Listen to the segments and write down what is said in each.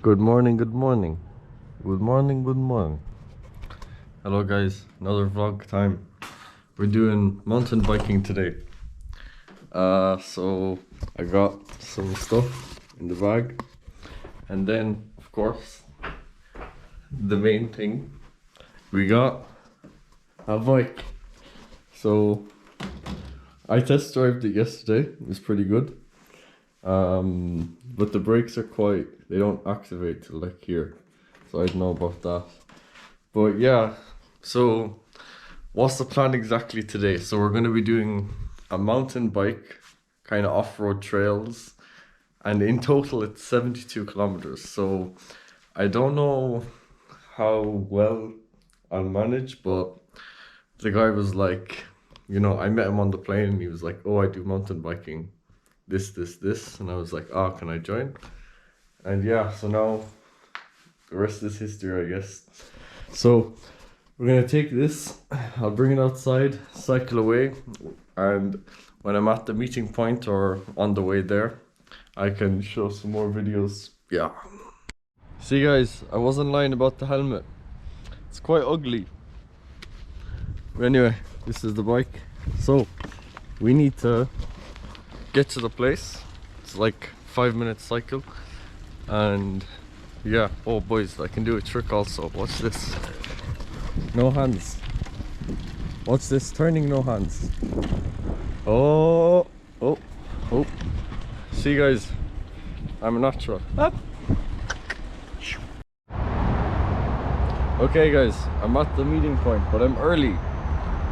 Good morning, good morning. Good morning, good morning. Hello guys, another vlog time. We're doing mountain biking today. So I got some stuff in the bag. And then, of course, the main thing, we got a bike. So I test drove it yesterday, it was pretty good. But the brakes are they don't activate till like here, so I don't know about that. But yeah, so what's the plan exactly today? So we're going to be doing a mountain bike, kind of off-road trails, and in total it's 72 kilometers. So I don't know how well I'll manage, but the guy was like, I met him on the plane and he was like, oh, I do mountain biking, this, and I was like, oh, can I join? And yeah, so now the rest is history, I guess. So we're gonna take this, I'll bring it outside, cycle away, and when I'm at the meeting point or on the way there, I can show some more videos. Yeah. See guys, I wasn't lying about the helmet. It's quite ugly. But anyway, this is the bike. So we need to get to the place. It's like 5-minute cycle. And yeah, oh boys, I can do a trick also. Watch this. No hands. Watch this, turning no hands. Oh. See guys, I'm a natural. Up. Okay guys, I'm at the meeting point, but I'm early.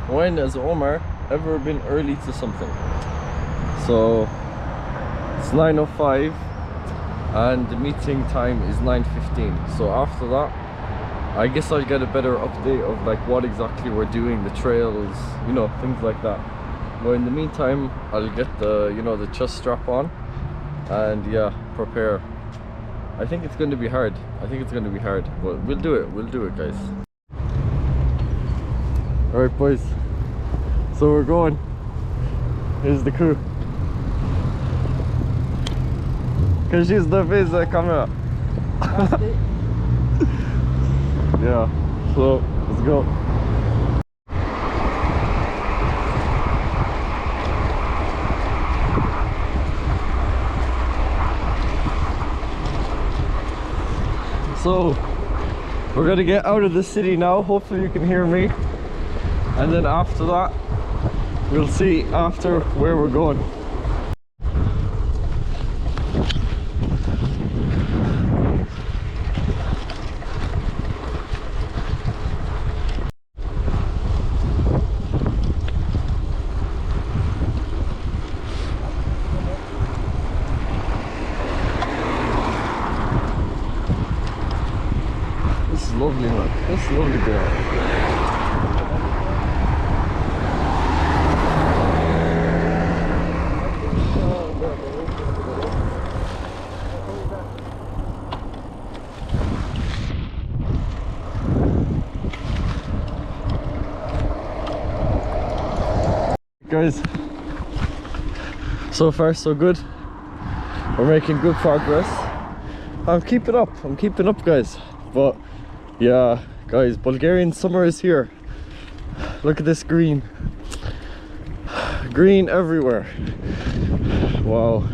When has Omar ever been early to something? So it's 9:05 and the meeting time is 9:15. So after that, I guess I'll get a better update of like what exactly we're doing, the trails, things like that. But in the meantime, I'll get the the chest strap on and yeah, prepare. I think it's going to be hard. But we'll do it guys. Alright boys, so we're going. Here's the crew. Can you the face the camera? Yeah, so let's go. So we're gonna get out of the city now. Hopefully you can hear me. And then after that, we'll see after where we're going. This is lovely, look. This is lovely girl. Guys, so far so good. We're making good progress. I'm keeping up guys. But yeah guys, Bulgarian summer is here. Look at this green everywhere. Wow,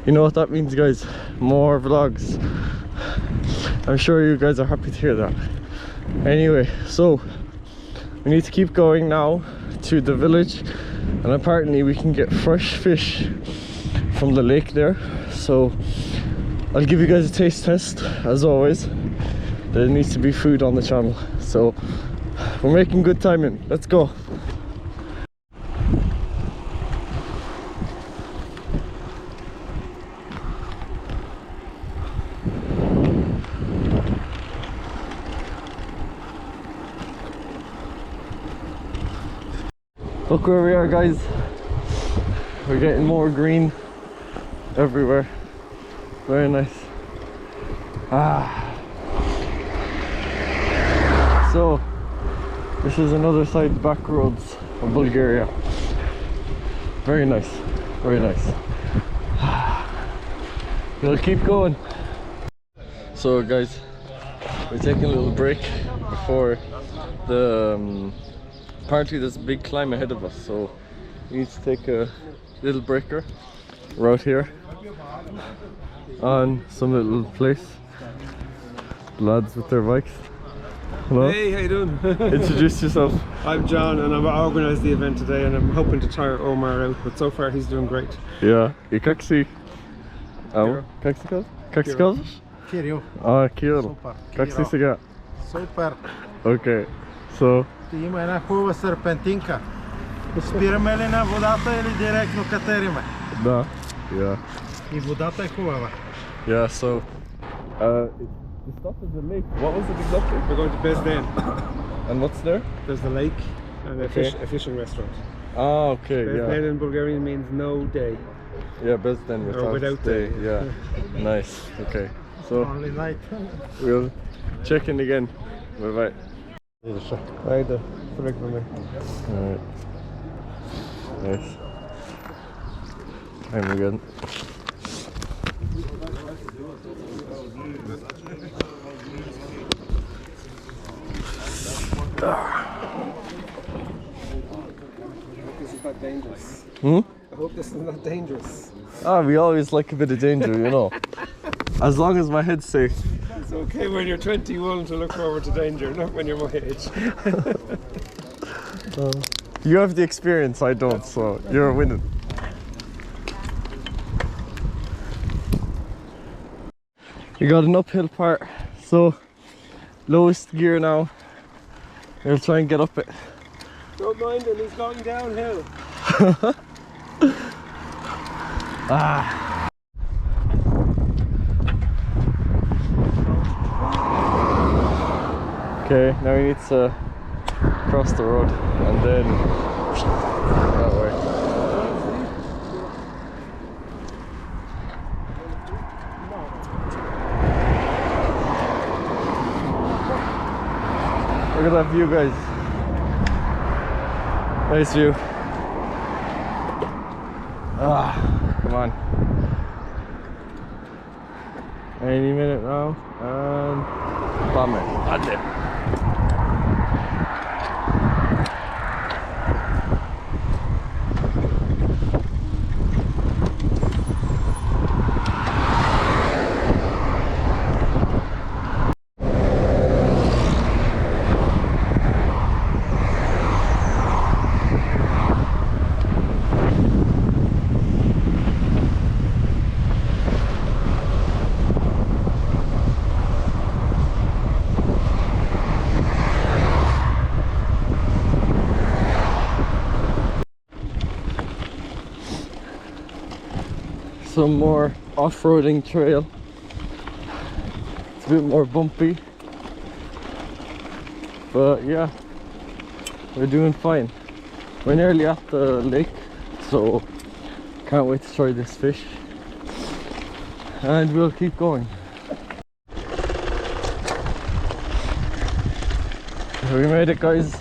you know what that means guys? More vlogs. I'm sure you guys are happy to hear that. Anyway, so we need to keep going now to the village, and apparently we can get fresh fish from the lake there. So I'll give you guys a taste test as always. There needs to be food on the channel, so we're making good timing. Let's go. Look where we are guys. We're getting more green everywhere. Very nice. So this is another side back roads of Bulgaria. Very nice, very nice. We'll keep going. So guys, we're taking a little break before the apparently there's a big climb ahead of us, so we need to take a little breaker. We're out here on some little place. Lads with their bikes. Hello. Hey, how you doing? Introduce yourself. I'm John and I've organised the event today and I'm hoping to tire Omar out, but so far he's doing great. Ja, ik kijk zie. Oh, kijk zie kijk zie. Kirill. Ah, Kirill. Super. Kijk zie se ga. Super. Okay. So, Има една хубава серпентинка. Спираме ли на водата или директно катериме? да. Yeah. И водата е хубава. Yeah, so the stop is the lake. What was it exactly? We're going to Besden. And what's there? There's the lake and a fishing restaurant. Ah, okay, Besden yeah. in Bulgarian means no day. Yeah, Besden without day. Yeah. Nice. Okay. So Only night. we'll check in again. Bye bye. Haydi, sürekli mi? Alright. Nice. Time again. This is not dangerous. Hmm? I hope this is not dangerous. Ah, we always like a bit of danger, you know. As long as my head's safe. It's okay when you're 21 to look forward to danger, not when you're my age. You have the experience, I don't, so you're winning. We got an uphill part, so lowest gear now. We'll try and get up it. Don't mind him, he's going downhill. Okay, now we need to cross the road and then that way. Look at that view, guys. Nice view. Come on. Any minute now, and bam it. Some more off-roading trail. It's a bit more bumpy, but yeah, we're doing fine. We're nearly at the lake, so can't wait to try this fish, and we'll keep going. We made it, guys.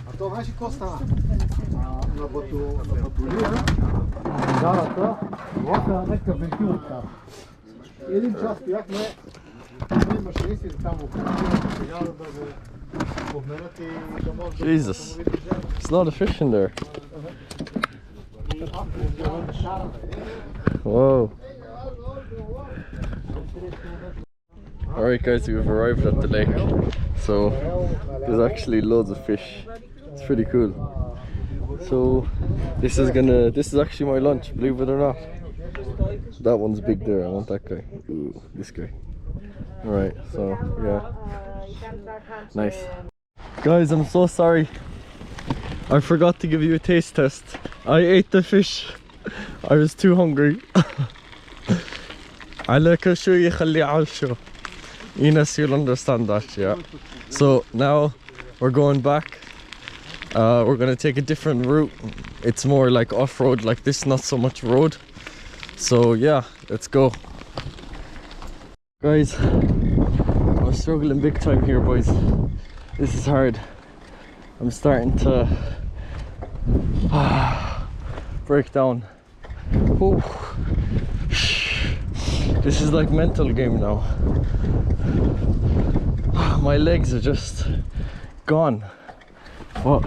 A to naši kosta na botulija, zarata, voda neka ventилка. Един час стояхме, имаш рейси там да го обменят и да може да... Jesus, there's a lot of fish in there. Whoa. Alright guys, we've arrived at the lake. So there's actually loads of fish. It's pretty cool. So this is actually my lunch, believe it or not. That one's big there, I want that guy. Ooh, this guy. Alright, so yeah. Nice. Guys, I'm so sorry. I forgot to give you a taste test. I ate the fish. I was too hungry. عليك شو يخلي على شو. Ines, you'll understand that, yeah. So now we're going back. We're gonna take a different route. It's more like off-road like this, not so much road. So yeah, let's go. Guys, I'm struggling big time here, boys. This is hard. I'm starting to break down. Ooh. This is like mental game now. My legs are just gone. But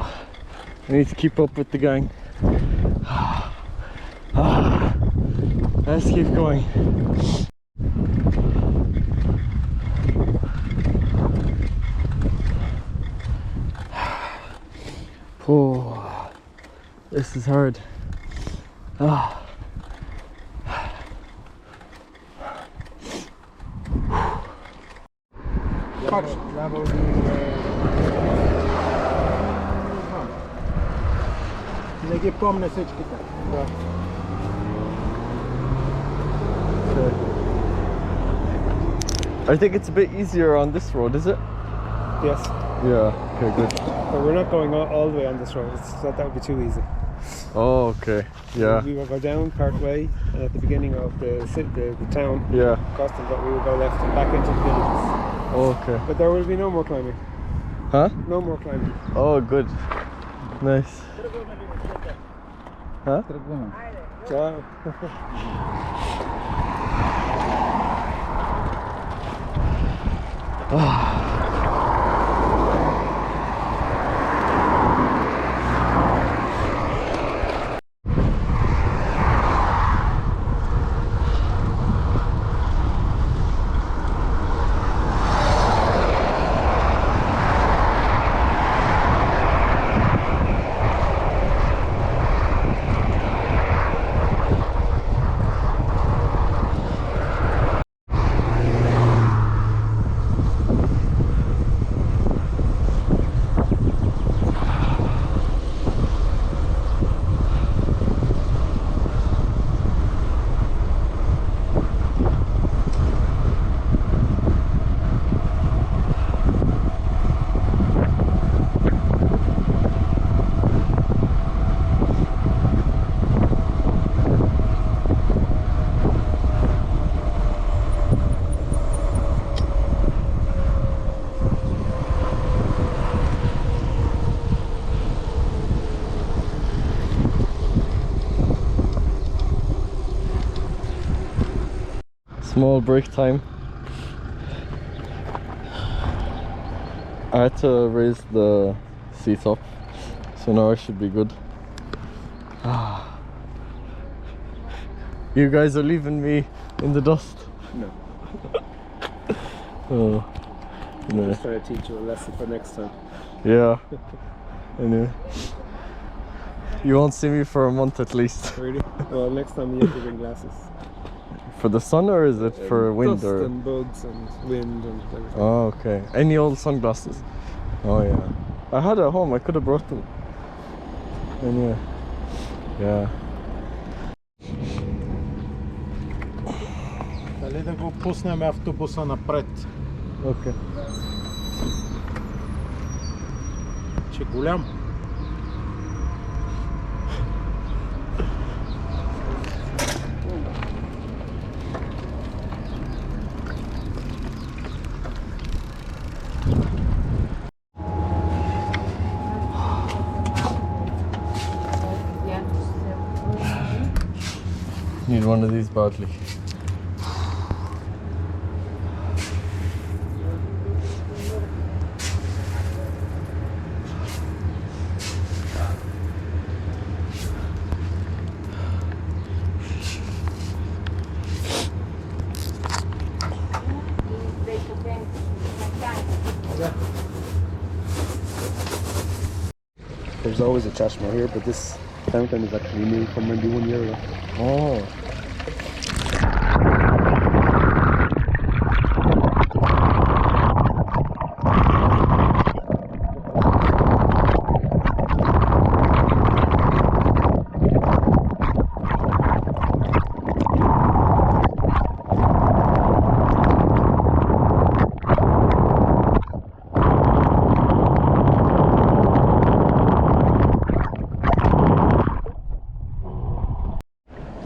I need to keep up with the gang. Let's keep going. Oh, this is hard. Patrz, dawał mi... Nie pomnę syczki tak. I think it's a bit easier on this road, is it? Yes. Yeah, okay, good. But we're not going all the way on this road. That would be too easy. Oh, okay, yeah. We will go down part way and at the beginning of the town, Yeah, Coston, but we will go left and back into the villages. okay. But there will be no more climbing. Huh? No more climbing. Oh, good. Nice. Huh? Wow. Small break time. I had to raise the seat up, so now I should be good. You guys are leaving me in the dust. No. Oh, I'm anyway. just trying to teach you a lesson for next time. Yeah. Anyway, you won't see me for a month at least. Really? Well, next time you have to bring glasses. For the sun, or is it for wind? Dust Or and bugs and wind and everything. oh, okay. Any old sunglasses? Oh yeah. I had at home. I could have brought them. Anyway, yeah. Дали да го пуснем автобуса напред. Okay. Че голям? Need one of these badly. There's always a chashma here, but this fountain is actually new from maybe 1 year ago. Oh.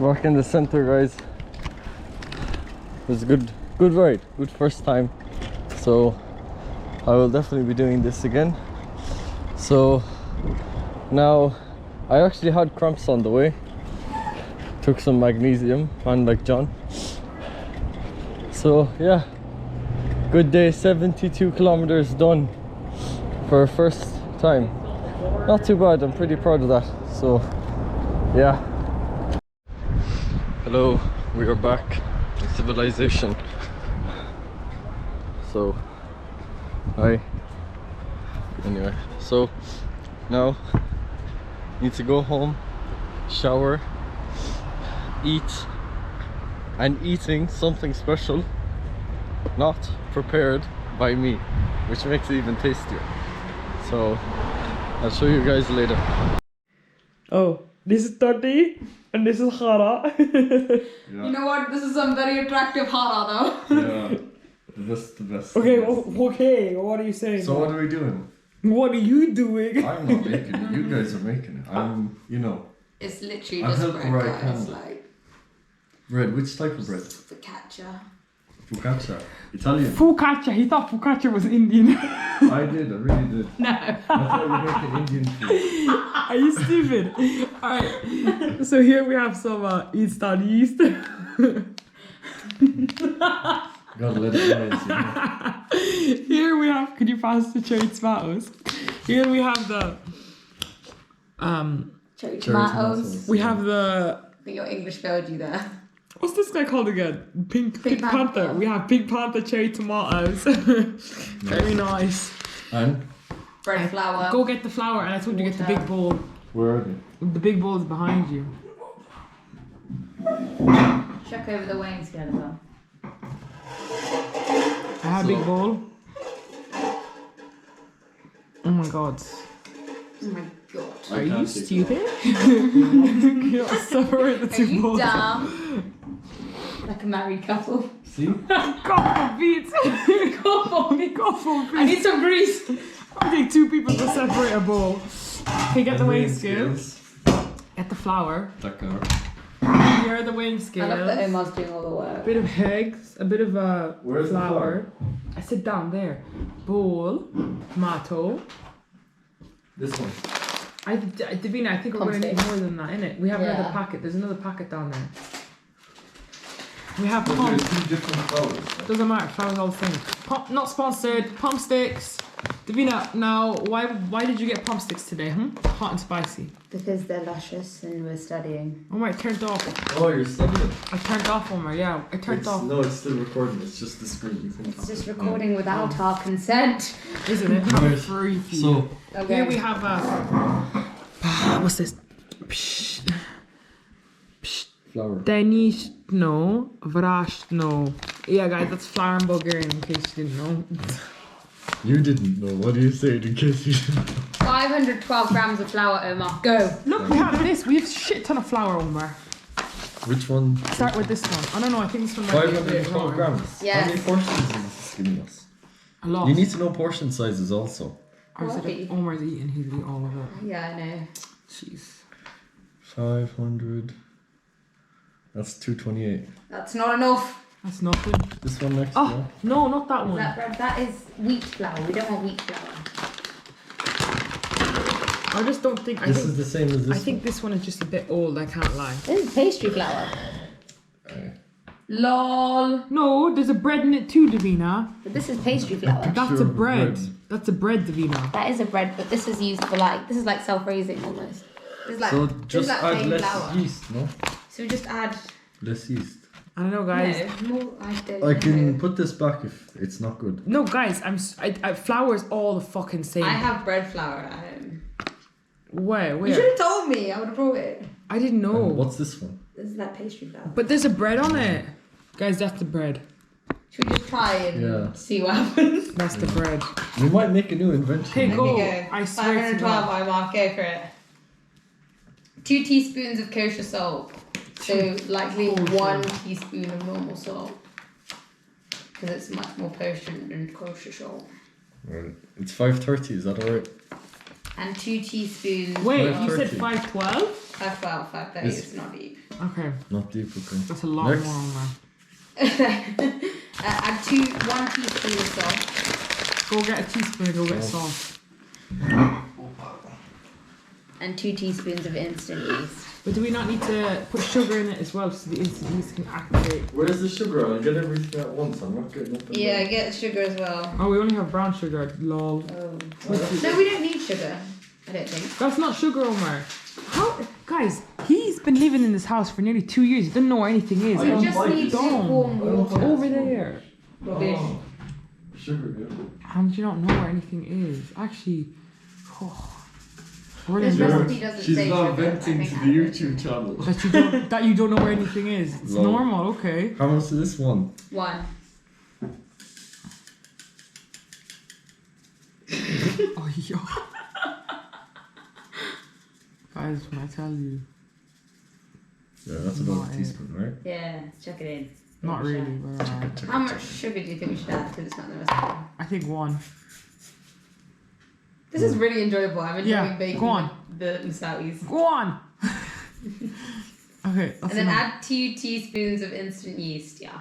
back in the center, guys. It was a good ride, good first time. So I will definitely be doing this again. So now I actually had cramps on the way. Took some magnesium, man, like John. So yeah, good day. 72 kilometers done for a first time. Not too bad. I'm pretty proud of that. So yeah. Hello, we are back in civilization. So hi. Anyway, so now need to go home, shower, eat, and eating something special not prepared by me, which makes it even tastier. So I'll show you guys later. Oh, this is Tati and this is Hara. You know what? This is some very attractive Hara though. Yeah, the best. Okay, okay, what are you saying? So what are we doing? What are you doing? I'm not making it. You guys are making it. I'm, you know, It's literally I'll just help bread, where I guys. can. Like bread. Which type of bread? focaccia. Focaccia. Italian. Focaccia. He thought focaccia was Indian. I did. I really did. No. I thought we were making Indian food. Are you stupid? Alright, so here we have some instant yeast. Gotta let it rise, you know. Here we have, could you pass the cherry tomatoes? Here we have the, Cherry tomatoes. tomatoes. we have the, I think your English failed you there. what's this guy called again? Pink Panther. Panther. We have Pink Panther cherry tomatoes. Very nice. And Bread flour. Go get the flour, and I told you to get the big bowl. where are they? The big bowl is behind you. Check over the weighing scale as well. I have a big bowl. Oh my god. Oh my god. Are you stupid? You can't separate the Are two you bowls. dumb? Like a married couple. See? God forbid. Go for me. God forbid. I need some grease. I take two people to separate a bowl. Okay, get the weighing scales. Get the flour. Dakar. Here are the weighing I scales. love that Omar's doing all the A work. bit of eggs, a bit of Where's the flour. I sit down there. Bowl, tomato. This one. Davina, I think we're going to need more than that, innit? We have another Yeah. packet. There's another packet down there. We have But pump. there's two different flowers. Doesn't matter. Flour's all the same. Pump, not sponsored. Pump sticks. Davina, now why did you get pump sticks today? Hot and spicy. Because they're luscious and we're studying. Oh my! It turned off. Oh, you're studying. I turned off, Omar. Yeah, I turned off. No, it's still recording. It's just the screen. You can It's tap just it. recording without our consent. Isn't it? How Right. freaky. So, Okay. Here we have what's this? Psh, flour. Denishno, Vrashno. Yeah, guys, that's flour in Bulgarian. In case you didn't know. You didn't know. What do you say in case you didn't know? 512 grams of flour, Omar. Go. Look, we have this. We have shit ton of flour, Omar. Which one? Start with this one. I don't know. I think this one might be a bit 512 wrong. grams. Yes. How many portions is this giving us? A lot. You need to know portion sizes also. Why? Omar's eating. He's eating all of it. Yeah, I know. Jeez. 500. That's 228. That's not enough. That's nothing. This one next. Oh, no, not that one. That bread, that is wheat flour. We don't want wheat flour. I just don't think. This is the same as this I think this one is just a bit old. I can't lie. This is pastry flour. one. Lol. No, there's a bread in it too, Davina. But this is pastry flour. That's Sure, a bread. bread. That's a bread, Davina. That is a bread, but this is used for this is like self-raising almost. This is like, So this is just like add plain less flour. yeast, no? So we just add, Less yeast. I don't know, guys. no, more, I don't I can know. put this back if it's not good. No, guys, flour is all the fucking same. I have bread flour at home. Where? You should have told me. I would have brought it. I didn't know. And what's this one? This is like pastry flour. But there's a bread on it. Guys, that's the bread. Should we just try and Yeah. see what happens? That's the bread. We might make a new invention. Hey, There go. we go. I swear to 512, God. I mark. Go for it. 2 teaspoons of kosher salt. So likely Kosher. 1 teaspoon of normal salt. Because it's much more potent than kosher salt. Right. It's 5:30. Is that alright? And 2 teaspoons. Wait, of you said 5:30. 512? 512, 530. It's- It's not deep. Okay, Not deep cooking. that's a lot Next. more on there. Add 1 teaspoon of salt. Go get a teaspoon and go get salt. And 2 teaspoons of instant yeast. But do we not need to put sugar in it as well so the instant yeast can activate? Where's the sugar? I'll get everything at once. I'm not getting up. Yeah, get sugar as well. Oh, we only have brown sugar. Lol. Oh. No, we don't need sugar. I don't think. That's not sugar, Omar. How, guys? He's been living in this house for nearly 2 years. He doesn't know where anything is. We just need Don't. lukewarm water. Over there. Rubbish. Sugar, yeah. How do you not know where anything is? Actually, where This is recipe doesn't She's say not sugar. venting I to think the YouTube channel. that you don't know where anything is. It's Lol. normal, okay. How much is this one? 1. Oh yo. Guys, when I tell you, Yeah, that's Not about a it. teaspoon, right? Yeah, chuck it in. not really. But, How much sugar do you think we should add? Because it's not the recipe. I think 1. This is really enjoyable. I'm enjoying Yeah, baking go on. the musawis. Go on. Okay, that's And then enough. add 2 teaspoons of instant yeast. Yeah.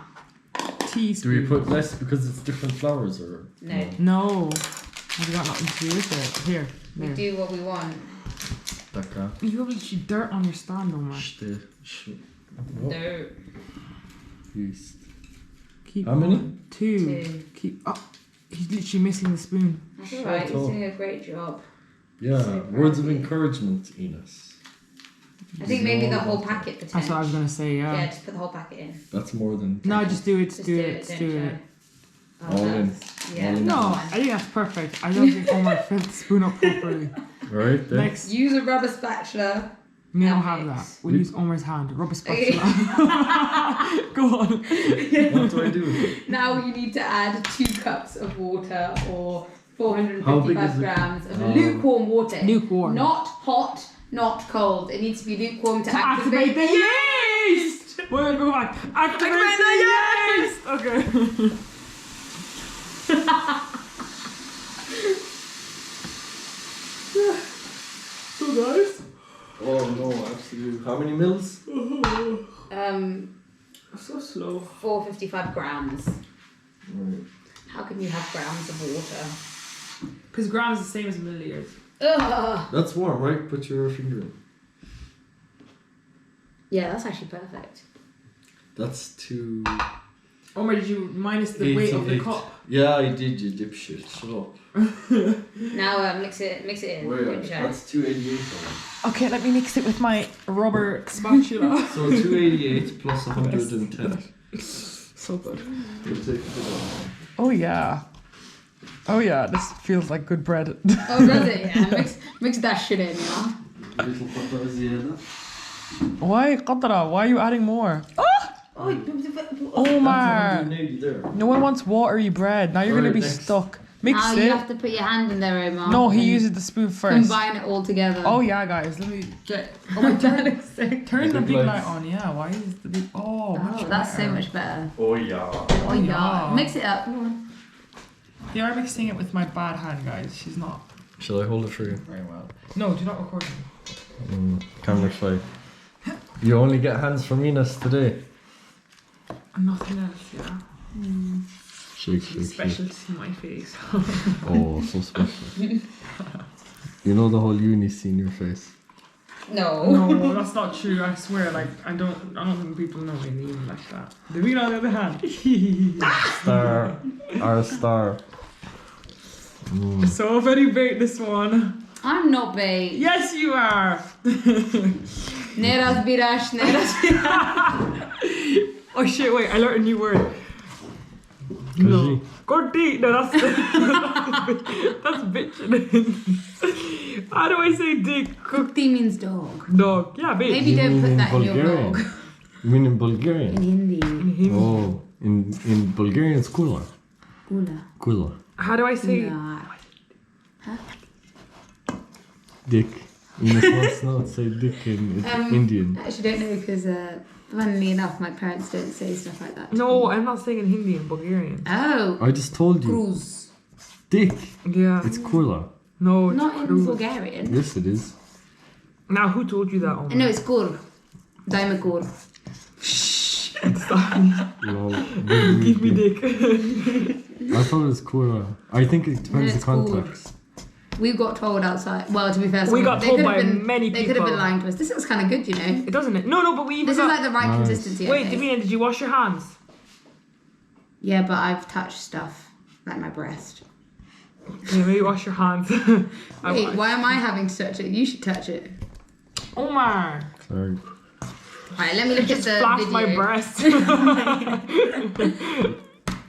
Do Teaspoon. we put less because it's different flours or? No. No. We got nothing to do with it. Here. We There. do what we want. That guy. You have literally dirt on your stand, Omar. What? No. Yeast. Keep How many? going. 2. 2. Keep up. He's literally missing the spoon. That's alright. He's Shut up. doing a great job. Yeah, So words of proud. encouragement, Enos. I think maybe the No. whole packet for 10. That's what I was gonna say. Yeah, Yeah. just put the whole packet in. That's more than. No, just do it. Just do it. don't Do try. it. Oh, All in. that's- Yeah. All in. No, that's I fine. think that's perfect. I don't think Omar filled the spoon up properly. Right then. Next, Use a rubber spatula. we don't and have that. mix. We'll use Omar's hand. Rubber Okay. spatula. Go on. What do I do with it? Now you need to add 2 cups of water or How big is 455 the- grams of Oh. lukewarm water. Lukewarm. Not hot, not cold. It needs to be lukewarm to Activate the yeast. We're gonna go back. Activate the yeast. Okay. So guys. Oh no, absolutely. How many mils? So slow. 455 grams. Right. How can you have grams of water? Because grams is the same as milliliters. Ugh. That's warm, right? Put your finger in. Yeah, that's actually perfect. That's 2. Omar, did you minus the weight of the cup? Yeah, I did, you dipshit. Shut up. Now mix it in. Wait, Don't show. that's 288. Okay, let me mix it with my rubber spatula. So 288 plus 110. So good. We'll take it off. Oh yeah. Oh yeah, this feels like good bread. Oh, does it? Yeah. Mix that shit in, yeah. Little papa ziyada. Why, Qadra? Why are you adding more? Oh, Omar! That's 180 there. No one wants watery bread. Now you're gonna Alright, be next. stuck. Mix now it. you have to put your hand in there, Omar. No, he and uses the spoon first. Combine it all together. Oh yeah, guys, let me get. Oh, turn the big light on. Yeah, why is the big? Oh, much that's so better. much better. Oh yeah. Oh, yeah. yeah. Mix it up. Come on. You are mixing it with my bad hand, guys. She's not Shall I hold it for you? very well. No, do not record me. Camera shy. You only get hands from Enos today. Nothing else, yeah. Shake, shake, Special shake. to see my face. Oh, so special. You know the whole uni scene your face. No. No, that's not true. I swear. Like I don't think people know me even like that. The wheel on the other hand. Star. Our star. So very bait this one. I'm not bait. Yes, you are. Neras birash, neras birash. Oh shit! Wait, I learned a new word. No. Corti. No, that's that's bitchin'. How do I say dick? Kukti means dog. Dog. Yeah, bitch. Maybe don't put that in your Bulgarian. vlog. You mean in In Bulgarian? Hindi. Oh, in Bulgarian it's kula. Gula. Kula. How do I say? Nah. Dick. Enos wants to know to say dick in Indian. I actually don't know because, funnily enough, my parents don't say stuff like that. to No, me. I'm not saying in Hindi. In Bulgarian. Oh. I just told you. Cruz. Dick. Yeah. It's kula. No, it's Not in cruise. Bulgarian. Yes, it is. Now, who told you that? Omar? No, it's kur. Daj mi kur. Lol. Give me dick. I thought it was cool. I think it depends It's the context. We got told outside. Well, to be fair, We got they told could have by been- many They could have been people. lying to us. This looks kind of good, you know. It doesn't it? No, but we even This is got... like the right Nice. consistency. I Wait, think. Davina, did you wash your hands? Yeah, but I've touched stuff like my breast. Yeah, maybe wash your hands. Wait, why am I having to touch it? You should touch it. Omar, Sorry. Alright, let me look at just the flash video. my breast.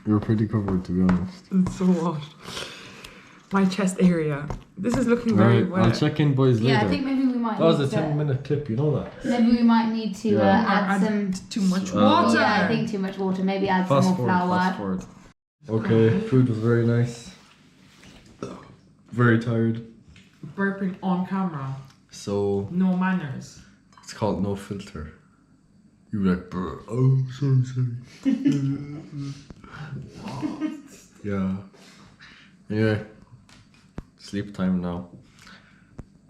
You're pretty covered, to be honest. It's so what? My chest area. This is looking very Right, wet. I'll check in, boys, later. Yeah, I think maybe we might. That was a need to- 10-minute clip, you know that? Maybe we might need to Yeah. add some. Too much Uh, water. Yeah, I think too much water. Maybe add some more flour. fast forward. Okay, food was very nice. Very tired. Burping on camera. So, No manners. it's called no filter. You were like, "Brr, oh, sorry. Yeah. Anyway, sleep time now.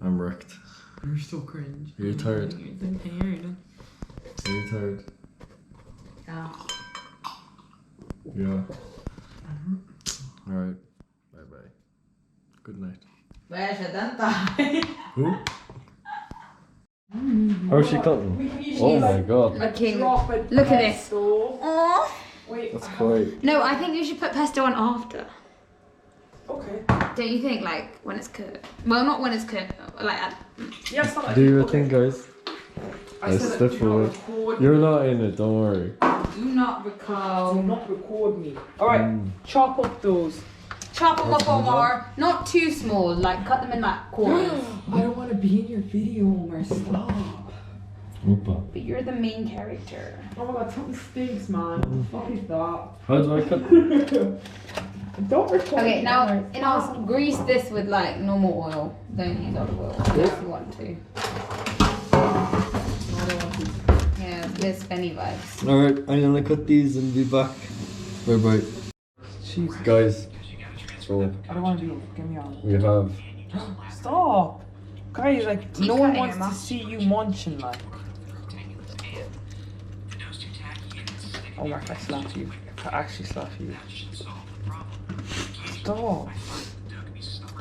I'm wrecked. You're so cringe. Are you tired? You're Are you tired? Yeah. Yeah. Alright. Bye bye. Good night. Where's your denta? Who? How's she cutting? Oh my god. Looking. Look at this. Oh. That's quite. No, I think you should put pesto on after. Okay. Don't you think? Like when it's cooked. Well, not when it's cooked. Like Yes, Do your thing, guys. I said said step do not forward. record. You're not in it, don't worry. do not Do record. not record me. Alright, chop up those. Chop them up more. Not too small. Like cut them in like quarters. I don't want to be in your video, Omar. Stop. Opa. But you're the main character. Oh my god, something stinks, man. What is that? How do I cut? Don't record. Okay, me, now Omar. grease this with like normal oil. Don't use olive oil if you want to. Yeah, there's Benny vibes. Alright, I'm gonna cut these and be back. Bye bye. Jeez, Guys, so I don't want to be. Get me on. we have. Stop. Guys, like, Keep no one cutting wants your to mouth. see you munching, like. Omar, if I slap you, if I actually slap you. Stop.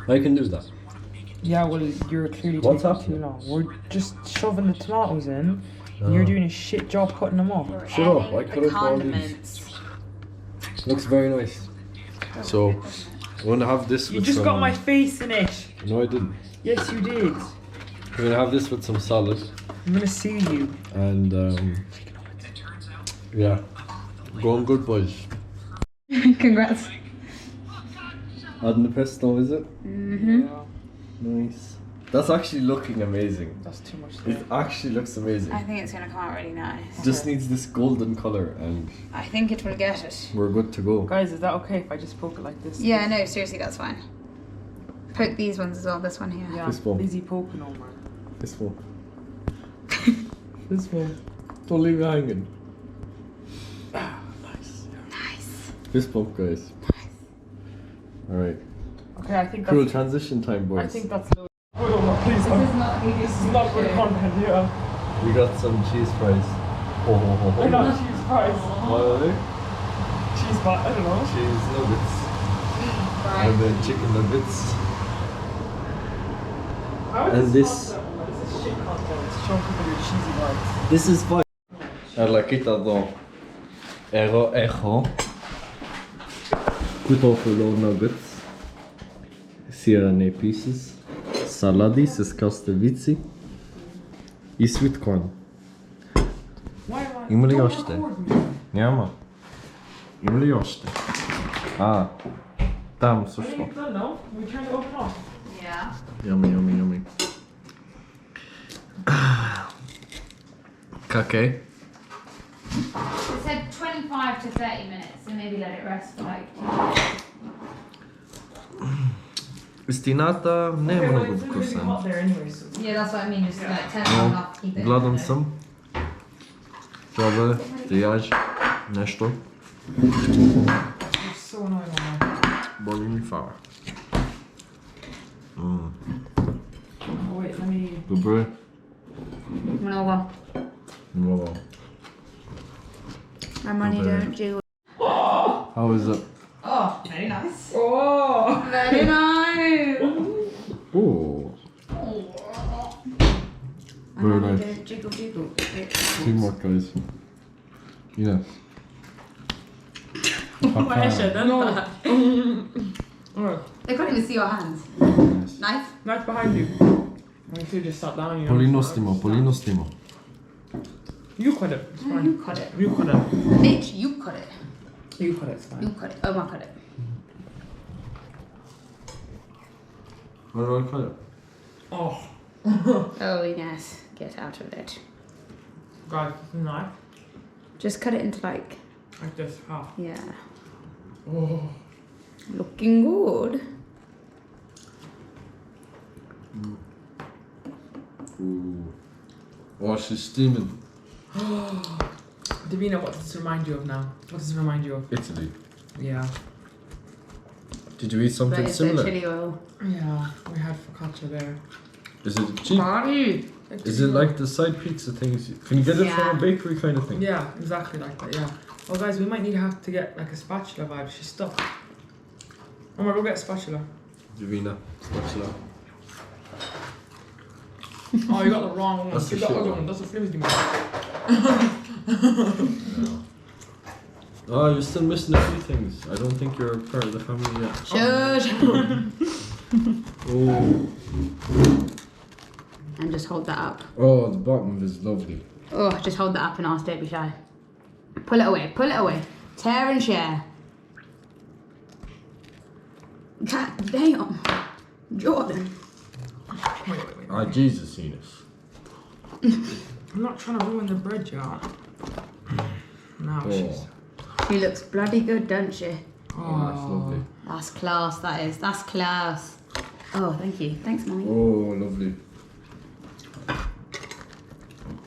I can do that. Yeah, well, you're clearly What's taking happening? too long. We're just shoving the tomatoes in, and you're doing a shit job cutting them up. Shut up, I cut up all these. Looks very nice. So, I'm gonna have this You with just some... got my face in it. No, I didn't. Yes, you did. I'm gonna have this with some salad. I'm gonna sue you. And, yeah. Going good, boys. Congrats. Adding the pesto, is it? Mm-hmm. Yeah, Nice. That's actually looking amazing. that's too much. It actually looks amazing. I think it's gonna come out really nice. Just needs this golden color and I think it will get it. we're good to go. Guys, is that okay if I just poke it like this? Yeah, no, seriously, that's fine. Poke these ones as well. This one here. Yeah, This one. Lizzie poking Omar. This one. This one. Don't leave it hanging. Ah, nice. Nice. Fist bump, guys. Alright. Okay, I think Cool that's. transition time, boys. I think that's. Good, Omar, please. This is not good content, yeah. We got some cheese fries. Oh, ho, ho, They're ho. not cheese fries. What are they? Cheese fries, I don't know. Cheese nuggets. And then chicken nuggets. How is And this- content, Omar? This is shit content. It's showing people your cheesy vibes. This is fine. Ela kita do echo. Kuto full of nuggets. Sirane pieces. Saladi z kastevici. I sweet corn. Why am I? Ima li Don't još te? record me. Няма. Има ли още? Там I също. think it's done now. We trying to open up. Yeah. Yummy, yummy, yummy. Kake. It said 25 to 30 minutes, so maybe let it rest for like 2 minutes. Истината не е Okay, well, много it's gonna be вкусен. hot there anyway, so. Yeah, that's what I mean. Just like turn it Но on off, keep it. гладен съм. Трябва да ядеш нещо. You're so annoying, Omar. Боли ми фава. Oh, wait, let me. Добре. Много. Whoa. My money Okay. don't jiggle. How is it? Oh, very nice. Oh! Very nice. Oh. My Very money nice. don't jiggle. Teamwork, guys. Yeah. Why I should have done that? Oh, They can't even see your hands. Yes. Knife. knife behind you. I should just sat down. You know. Polino stimo. You cut it. It's fine. You cut it. You cut it. Bitch, you cut it. You cut it. It's fine. You cut it. Oh, my cut it. How do I cut it? Oh, Oh, yes. Get out of it. guys, this is a knife. Just cut it into like, This. Half. yeah. Oh. Looking good. Ooh. Oh, she's steaming. Davina, what does this remind you of now? What does it remind you of? Italy. Yeah. Did you eat But something it's the similar? chili oil. Yeah, we had focaccia there. Is it cheap? Party. Is it like the side pizza things? Can you get it from Yeah. a bakery kind of thing? Yeah, exactly like that, yeah. Oh guys, we might need to have to get like a spatula vibe. She's stuck. Oh my, go get a spatula. Davina, spatula. Oh, you got the wrong one. That's the You got the shit other one. one. That's a flimsy one. Oh, you're still missing a few things. I don't think you're part of the family yet. Shush. Oh, And just hold that up. oh, the bottom is lovely. Oh, just hold that up and ask, don't be shy. Pull it away, pull it away. Tear and share. God damn. Jordan. Wait. Ah, Jesus, Enos. I'm not trying to ruin the bread, y'all. No, she's. Oh, She looks bloody good, doesn't she? oh, that's lovely. That's class, that is. That's class. Oh, thank you. Thanks, Mommy. Oh, lovely.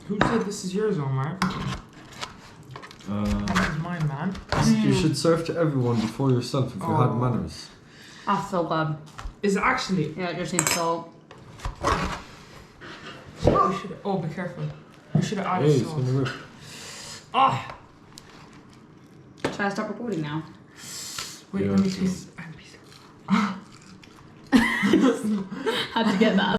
Who said this is yours, Omar? This is mine, man. You should serve to everyone before yourself if you had manners. That's so good. Is it actually? Yeah, it just needs salt. Oh, be careful. We should have added Hey, it's sauce. gonna rip. Ah! Should I stop recording now? Wait, Yeah, let me so- taste. How'd you get that?